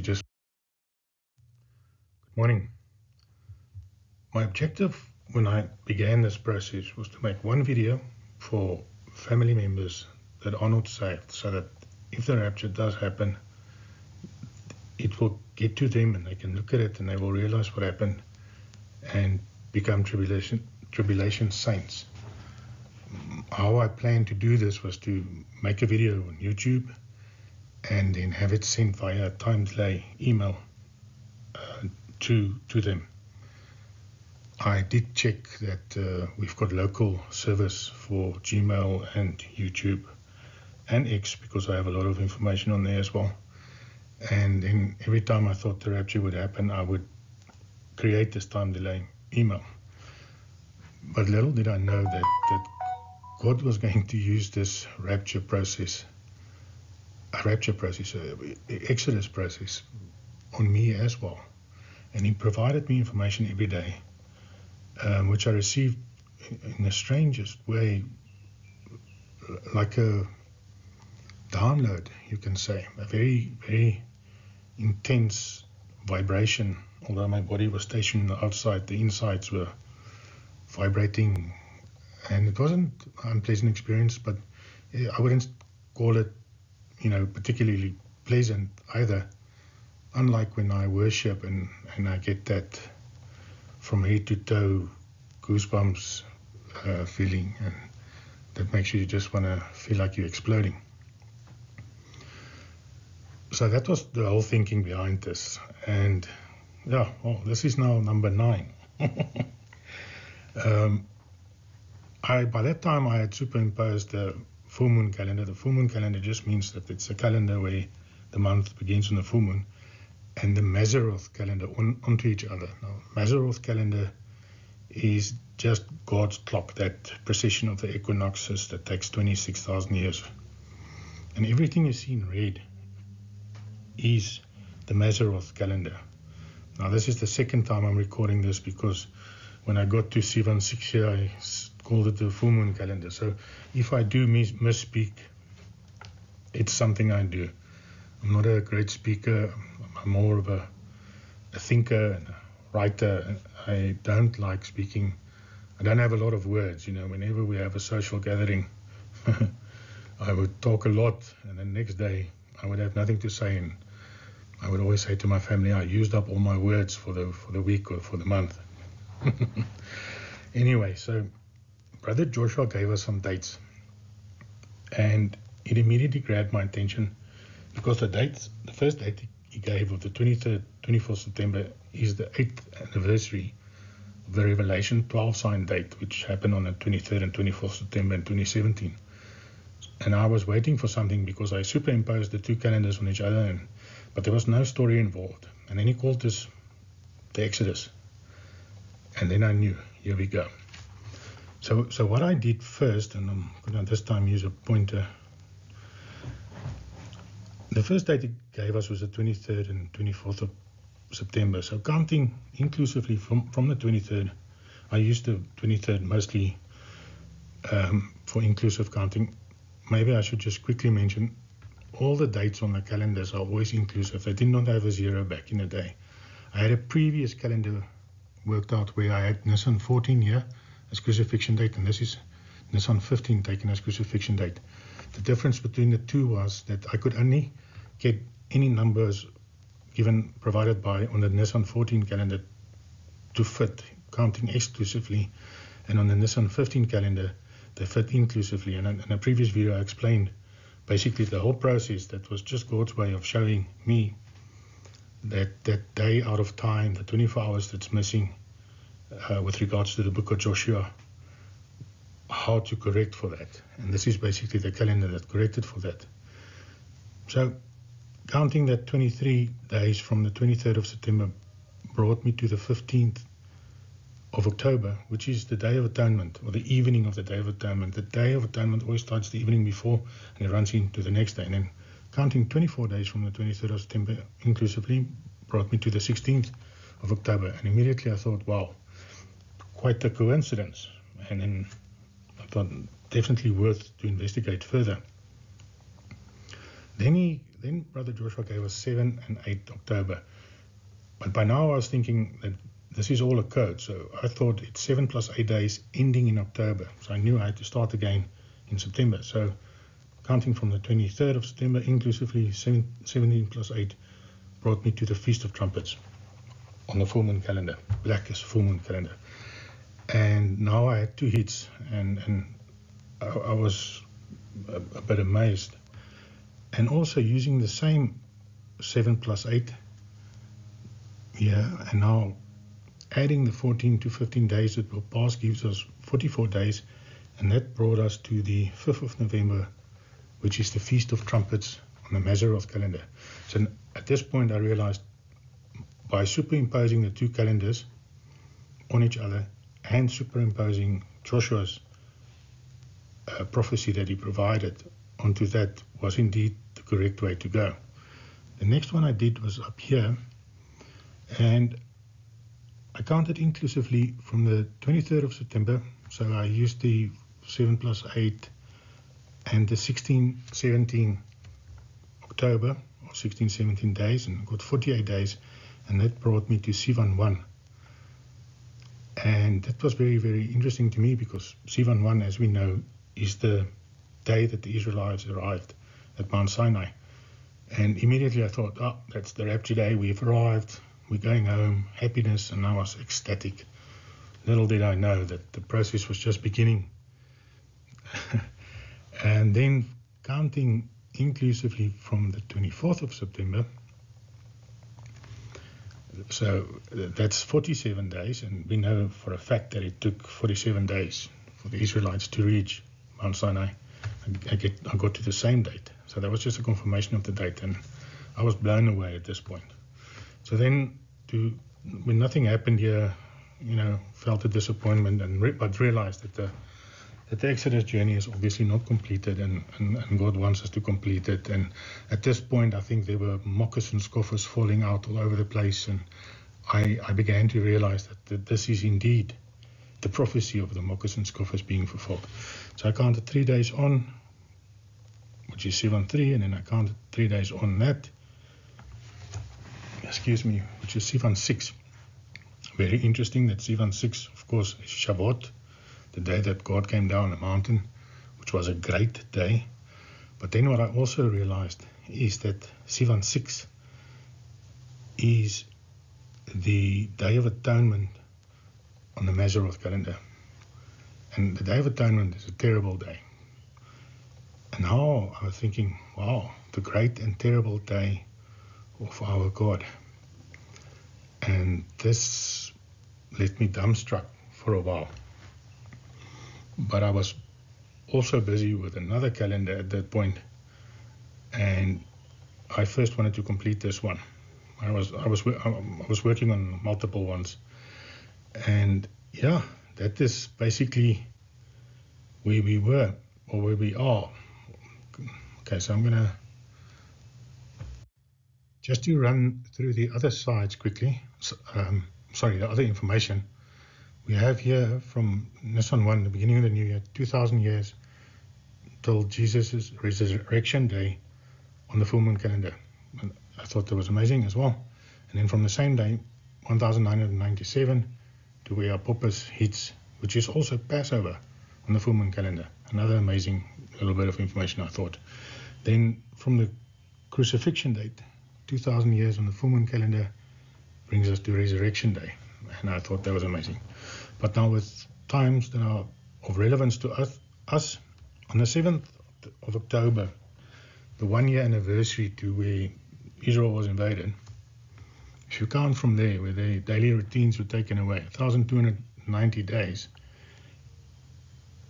just good morning. My objective when I began this process was to make one video for family members that are not saved, so that if the rapture does happen, it will get to them and they can look at it and they will realize what happened and become tribulation saints. How I planned to do this was to make a video on YouTube and then have it sent via time delay email to them. I did check that we've got local service for Gmail and YouTube and X, because I have a lot of information on there as well. And then every time I thought the rapture would happen, I would create this time delay email. But little did I know that God was going to use this Exodus process on me as well. And He provided me information every day, which I received in the strangest way, like a download, you can say, a very, very intense vibration. Although my body was stationed outside, the insides were vibrating, and it wasn't an unpleasant experience, but I wouldn't call it, particularly pleasant either. Unlike when I worship and I get that from head to toe goosebumps feeling, and that makes you just want to feel like you're exploding. So that was the whole thinking behind this. And this is now number 9. By that time I had superimposed the full moon calendar. The full moon calendar just means that it's a calendar where the month begins on the full moon, and the Mazzaroth calendar onto each other. Now, Mazzaroth calendar is just God's clock, that precession of the equinoxes that takes 26,000 years. And everything you see in red is the Mazzaroth calendar. Now, this is the second time I'm recording this, because when I got to 7/6 here, I called it the full moon calendar. So if I do misspeak, it's something I do. I'm not a great speaker. I'm more of a thinker and a writer. I don't like speaking. I don't have a lot of words. Whenever we have a social gathering, I would talk a lot, and the next day I would have nothing to say, and I would always say to my family, I used up all my words for the week or for the month. Anyway, so Brother Joshua gave us some dates, and it immediately grabbed my attention, because the first date he gave of the 23rd, 24th September is the 8th anniversary of the Revelation 12 sign date, which happened on the 23rd and 24th September in 2017. And I was waiting for something, because I superimposed the two calendars on each other, but there was no story involved. And then he called this the Exodus. And then I knew, here we go. So what I did first, and I'm going to this time use a pointer. The first date it gave us was the 23rd and 24th of September. So counting inclusively from the 23rd, I used the 23rd mostly for inclusive counting. Maybe I should just quickly mention, all the dates on the calendars are always inclusive. They did not have a zero back in the day. I had a previous calendar worked out where I had Nisan 14 here as crucifixion date, and this is Nisan 15 taken as crucifixion date. The difference between the two was that I could only get any numbers provided by on the Nisan 14 calendar to fit, counting exclusively, and on the Nisan 15 calendar they fit inclusively. And in a previous video I explained basically the whole process. That was just God's way of showing me that day out of time, the 24 hours that's missing with regards to the book of Joshua, how to correct for that. And this is basically the calendar that corrected for that. So counting that 23 days from the 23rd of September brought me to the 15th of October, which is the Day of Atonement, or the evening of the Day of Atonement. The Day of Atonement always starts the evening before, and it runs into the next day. And then counting 24 days from the 23rd of September inclusively brought me to the 16th of October. And immediately I thought, wow, quite a coincidence. And then I thought, definitely worth to investigate further. Then he then Brother Joshua gave us 7 and 8 October. But by now I was thinking that this is all a code. So I thought it's 7 plus 8 days ending in October. So I knew I had to start again in September. So counting from the 23rd of September, inclusively 17 plus 8, brought me to the Feast of Trumpets on the full moon calendar, blackest full moon calendar. And now I had 2 hits, and I was a bit amazed. And also using the same 7 plus 8, and now adding the 14 to 15 days that will pass gives us 44 days, and that brought us to the 5th of November, which is the Feast of Trumpets on the Mazzaroth calendar. So at this point I realized, by superimposing the 2 calendars on each other and superimposing Joshua's prophecy that he provided onto that, was indeed the correct way to go. The next one I did was up here, and I counted inclusively from the 23rd of September, so I used the 7 plus 8 and the 16, 17 October, or 16, 17 days, and got 48 days, and that brought me to Sivan 1. And that was very, very interesting to me, because Sivan 1, as we know, is the day that the Israelites arrived at Mount Sinai. And immediately I thought, that's the rapture day, we've arrived, we're going home, happiness, and I was ecstatic. Little did I know that the process was just beginning. And then counting inclusively from the 24th of September, so that's 47 days, and we know for a fact that it took 47 days for the Israelites to reach Mount Sinai. I got to the same date, so that was just a confirmation of the date, and I was blown away at this point. So then, when nothing happened here, felt a disappointment, but realized that the Exodus journey is obviously not completed, and God wants us to complete it. And at this point, I think there were moccasin scoffers falling out all over the place, and I began to realize that this is indeed the prophecy of the moccasin scoffers being fulfilled. So I counted 3 days on, which is 7-3, and then I counted 3 days on that, which is Sivan 6. Very interesting that Sivan 6, of course, is Shabbat, the day that God came down the mountain, which was a great day. But then what I also realized is that Sivan 6 is the Day of Atonement on the Mazzaroth calendar. And the Day of Atonement is a terrible day. And now I was thinking, wow, the great and terrible day of our God. And this left me dumbstruck for a while. But I was also busy with another calendar at that point, and I first wanted to complete this one. I was working on multiple ones, and that is basically where we were, or where we are. Okay, so I'm gonna just to run through the other sides quickly. The other information. We have here from Nisan 1, the beginning of the new year, 2,000 years till Jesus' resurrection day on the full moon calendar. And I thought that was amazing as well. And then from the same day, 1,997, to where Apophis hits, which is also Passover on the full moon calendar. Another amazing little bit of information, I thought. Then from the crucifixion date, 2,000 years on the full moon calendar, brings us to Resurrection Day. And I thought that was amazing. But now with times that are of relevance to us, on the 7th of October, the 1-year anniversary to where Israel was invaded, if you count from there, where their daily routines were taken away, 1,290 days,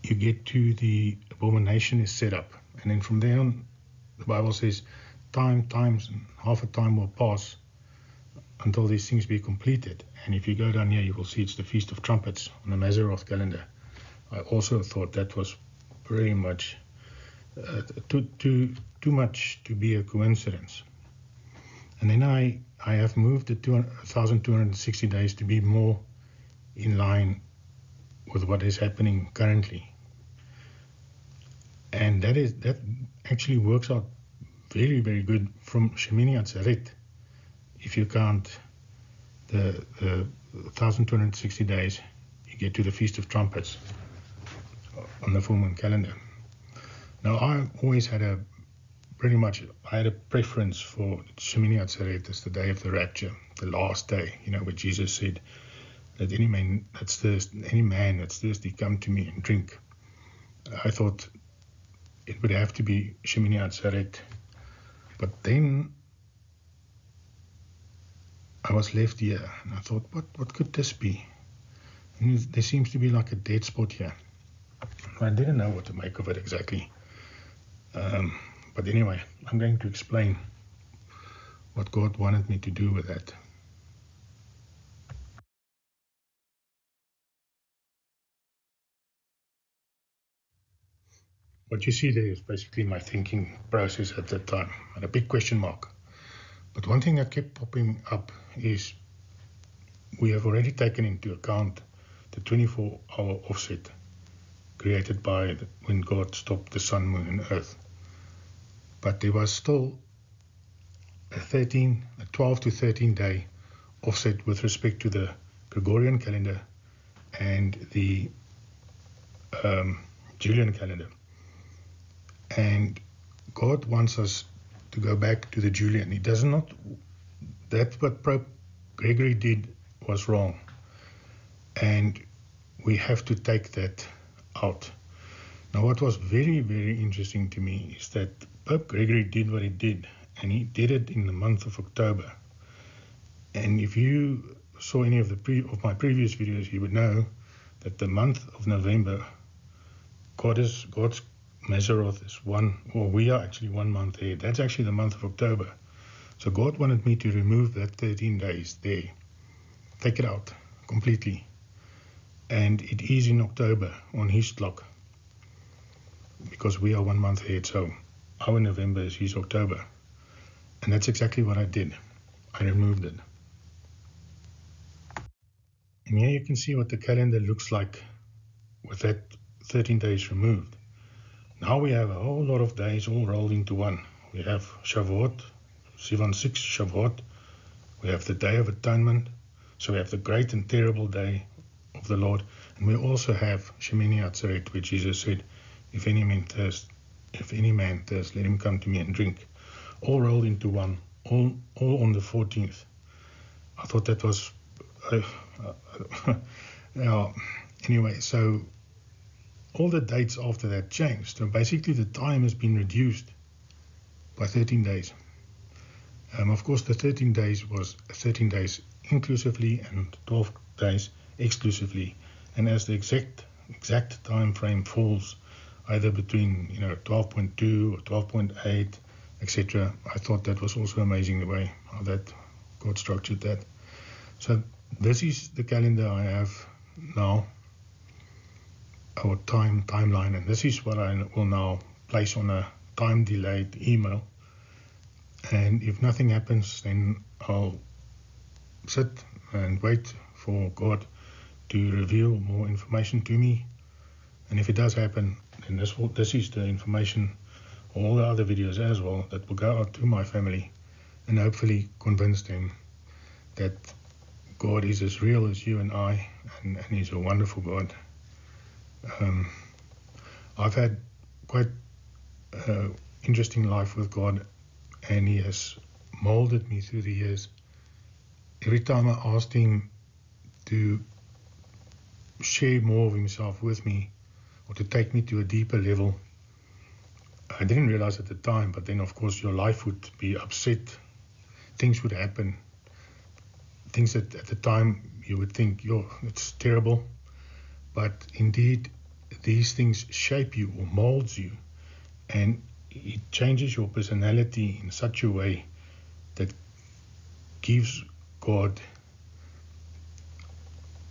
you get to the abomination is set up. And then from there on, the Bible says, times and half a time will pass until these things be completed. And if you go down here, you will see it's the Feast of Trumpets on the Mazzaroth calendar. I also thought that was very much too much to be a coincidence. And then I have moved the 1,260 days to be more in line with what is happening currently. And that actually works out very, very good from Shemini Atzeret, if you count the 1,260 days, you get to the Feast of Trumpets on the full moon calendar. Now, I always had I had a preference for Shemini Atzeret as the day of the rapture, the last day, where Jesus said, "Let any man that's thirsty come to me and drink." I thought it would have to be Shemini Atzeret. But then I was left here, and I thought, what could this be? And there seems to be like a dead spot here. I didn't know what to make of it exactly. But anyway, I'm going to explain what God wanted me to do with that. What you see there is basically my thinking process at that time, and a big question mark. But one thing that kept popping up is we have already taken into account the 24-hour offset created by when God stopped the sun, moon, and earth. But there was still a 12 to 13 day offset with respect to the Gregorian calendar and the Julian calendar. And God wants us to go back to the Julian. He does not. That's what Pope Gregory did was wrong. And we have to take that out. Now, what was very, very interesting to me is that Pope Gregory did what he did, and he did it in the month of October. And if you saw any of my previous videos, you would know that the month of November, God's Mazzaroth is we are actually 1 month ahead. That's actually the month of October. So God wanted me to remove that 13 days there, take it out completely. And it is in October on his clock, because we are 1 month ahead. So our November is his October. And that's exactly what I did. I removed it. And here you can see what the calendar looks like with that 13 days removed. Now we have a whole lot of days all rolled into one. We have Shavuot, Sivan 6 Shavuot. We have the Day of Atonement. So we have the great and terrible day of the Lord. And we also have Shemini Atzeret, where Jesus said, if any man thirst, let him come to me and drink. All rolled into one, all on the 14th. I thought that was... anyway, so all the dates after that changed. So basically the time has been reduced by 13 days. Of course, the 13 days was 13 days inclusively and 12 days exclusively. And as the exact time frame falls either between 12.2 or 12.8, etc., I thought that was also amazing the way how that God structured that. So this is the calendar I have now, our timeline, and this is what I will now place on a time-delayed email. And if nothing happens, then I'll sit and wait for God to reveal more information to me. And if it does happen, then this is the information, all the other videos as well, that will go out to my family and hopefully convince them that God is as real as you and I, and he's a wonderful God. I've had quite interesting life with God, and he has molded me through the years. Every time I asked him to share more of himself with me, or to take me to a deeper level, I didn't realize at the time, but then of course your life would be upset, things would happen, things that at the time you would think, it's terrible, but indeed these things shape you or molds you, and it changes your personality in such a way that gives God,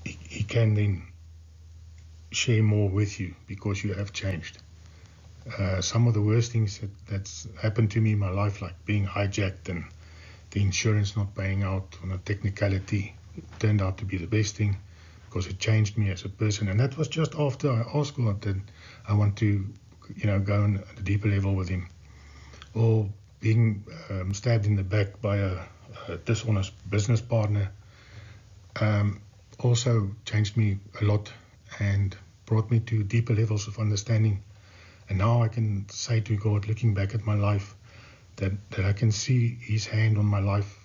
he can then share more with you because you have changed. Some of the worst things that's happened to me in my life, like being hijacked and the insurance not paying out on a technicality, turned out to be the best thing because it changed me as a person. And that was just after I asked God that I want to, go on a deeper level with him. Or being stabbed in the back by a dishonest business partner also changed me a lot and brought me to deeper levels of understanding. And now I can say to God, looking back at my life, that I can see His hand on my life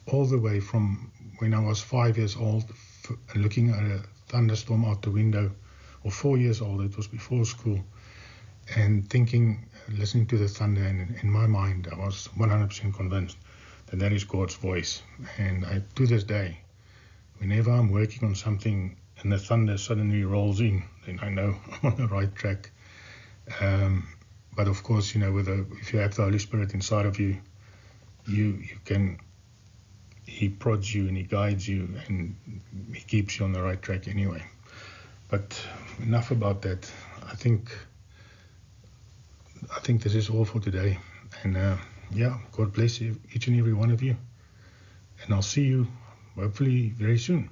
all the way from when I was 5 years old, looking at a thunderstorm out the window, or 4 years old, it was before school, and thinking, listening to the thunder, and in my mind, I was 100% convinced that that is God's voice. And to this day, whenever I'm working on something and the thunder suddenly rolls in, then I know I'm on the right track. But of course, if you have the Holy Spirit inside of you, He prods you and He guides you and He keeps you on the right track anyway. But enough about that. I think this is all for today. And God bless each and every one of you. And I'll see you hopefully very soon.